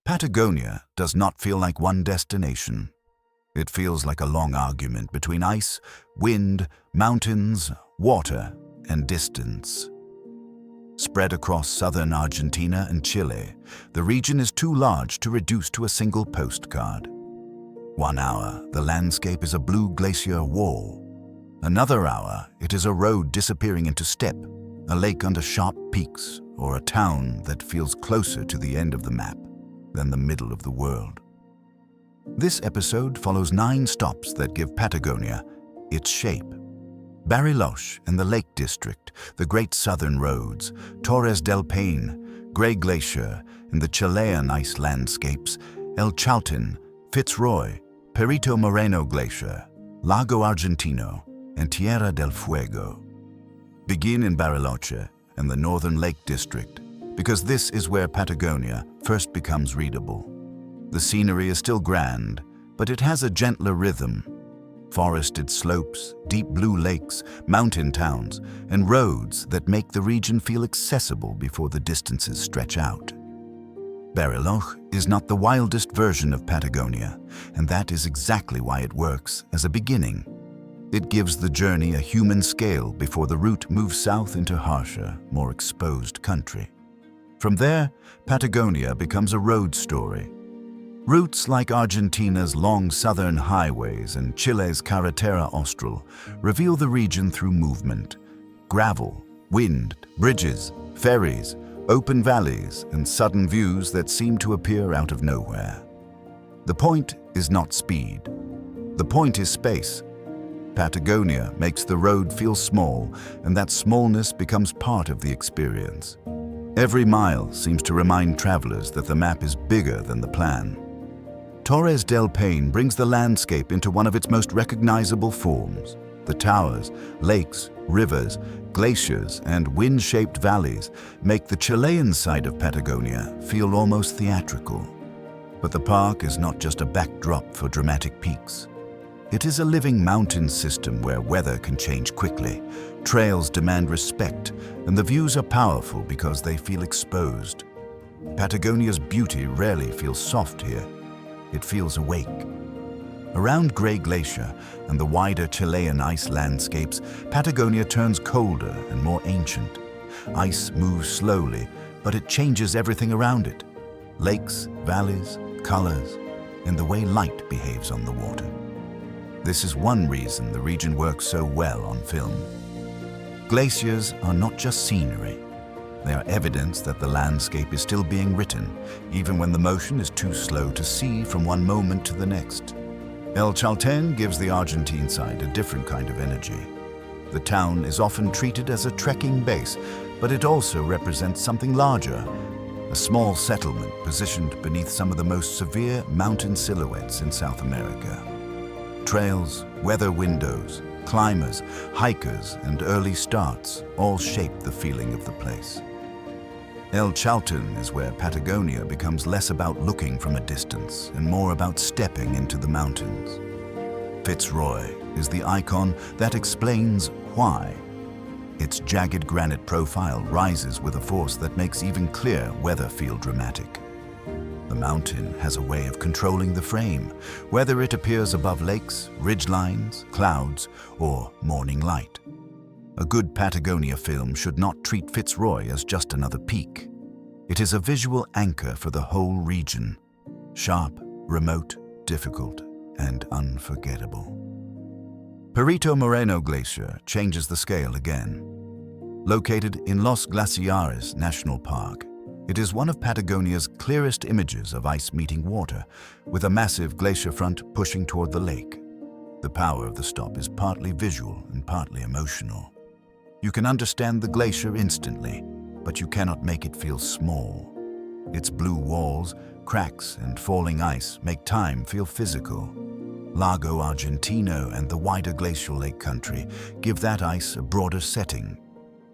Patagonia does not feel like one destination. It feels like a long argument between ice, wind, mountains, water, and distance. Spread across southern Argentina and Chile, the region is too large to reduce to a single postcard. 1 hour, the landscape is a blue glacier wall. Another hour, it is a road disappearing into steppe, a lake under sharp peaks, or a town that feels closer to the end of the map than the middle of the world. This episode follows 9 stops that give Patagonia its shape. Bariloche and the Lake District, the Great Southern Roads, Torres del Paine, Grey Glacier, and the Chilean ice landscapes, Chalten, Fitz Roy, Perito Moreno Glacier, Lago Argentino, and Tierra del Fuego. Begin in Bariloche and the Northern Lake District, because this is where Patagonia first becomes readable. The scenery is still grand, but it has a gentler rhythm. Forested slopes, deep blue lakes, mountain towns, and roads that make the region feel accessible before the distances stretch out. Bariloche is not the wildest version of Patagonia, and that is exactly why it works as a beginning. It gives the journey a human scale before the route moves south into harsher, more exposed country. From there, Patagonia becomes a road story. Routes like Argentina's long southern highways and Chile's Carretera Austral reveal the region through movement. Gravel, wind, bridges, ferries, open valleys, and sudden views that seem to appear out of nowhere. The point is not speed. The point is space. Patagonia makes the road feel small, and that smallness becomes part of the experience. Every mile seems to remind travelers that the map is bigger than the plan. Torres del Paine brings the landscape into one of its most recognizable forms. The towers, lakes, rivers, glaciers, and wind-shaped valleys make the Chilean side of Patagonia feel almost theatrical. But the park is not just a backdrop for dramatic peaks. It is a living mountain system where weather can change quickly, trails demand respect, and the views are powerful because they feel exposed. Patagonia's beauty rarely feels soft here. It feels awake. Around Grey Glacier and the wider Chilean ice landscapes, Patagonia turns colder and more ancient. Ice moves slowly, but it changes everything around it. Lakes, valleys, colors, and the way light behaves on the water. This is one reason the region works so well on film. Glaciers are not just scenery. They are evidence that the landscape is still being written, even when the motion is too slow to see from one moment to the next. Chalten gives the Argentine side a different kind of energy. The town is often treated as a trekking base, but it also represents something larger, a small settlement positioned beneath some of the most severe mountain silhouettes in South America. Trails, weather windows, climbers, hikers, and early starts all shape the feeling of the place. Chalten is where Patagonia becomes less about looking from a distance and more about stepping into the mountains. Fitz Roy is the icon that explains why. Its jagged granite profile rises with a force that makes even clear weather feel dramatic. The mountain has a way of controlling the frame, whether it appears above lakes, ridgelines, clouds, or morning light. A good Patagonia film should not treat Fitz Roy as just another peak. It is a visual anchor for the whole region. Sharp, remote, difficult, and unforgettable. Perito Moreno Glacier changes the scale again. Located in Los Glaciares National Park, it is one of Patagonia's clearest images of ice meeting water, with a massive glacier front pushing toward the lake. The power of the stop is partly visual and partly emotional. You can understand the glacier instantly, but you cannot make it feel small. Its blue walls, cracks, and falling ice make time feel physical. Lago Argentino and the wider glacial lake country give that ice a broader setting.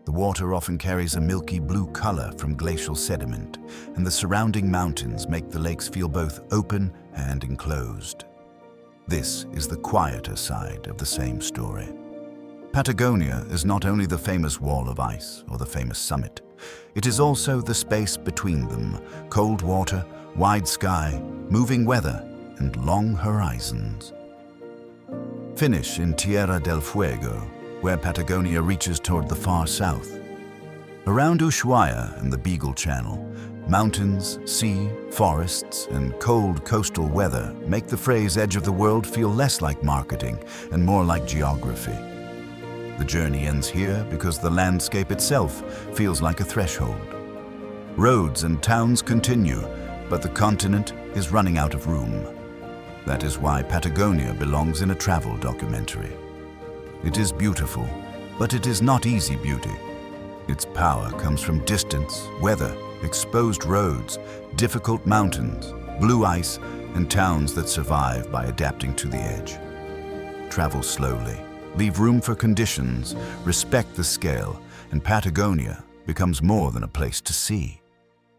The water often carries a milky blue color from glacial sediment, and the surrounding mountains make the lakes feel both open and enclosed. This is the quieter side of the same story. Patagonia is not only the famous wall of ice or the famous summit. It is also the space between them, cold water, wide sky, moving weather, and long horizons. Finish in Tierra del Fuego, where Patagonia reaches toward the far south. Around Ushuaia and the Beagle Channel, mountains, sea, forests, and cold coastal weather make the phrase edge of the world feel less like marketing and more like geography. The journey ends here because the landscape itself feels like a threshold. Roads and towns continue, but the continent is running out of room. That is why Patagonia belongs in a travel documentary. It is beautiful, but it is not easy beauty. Its power comes from distance, weather, exposed roads, difficult mountains, blue ice, and towns that survive by adapting to the edge. Travel slowly, leave room for conditions, respect the scale, and Patagonia becomes more than a place to see.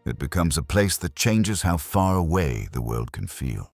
It becomes a place that changes how far away the world can feel.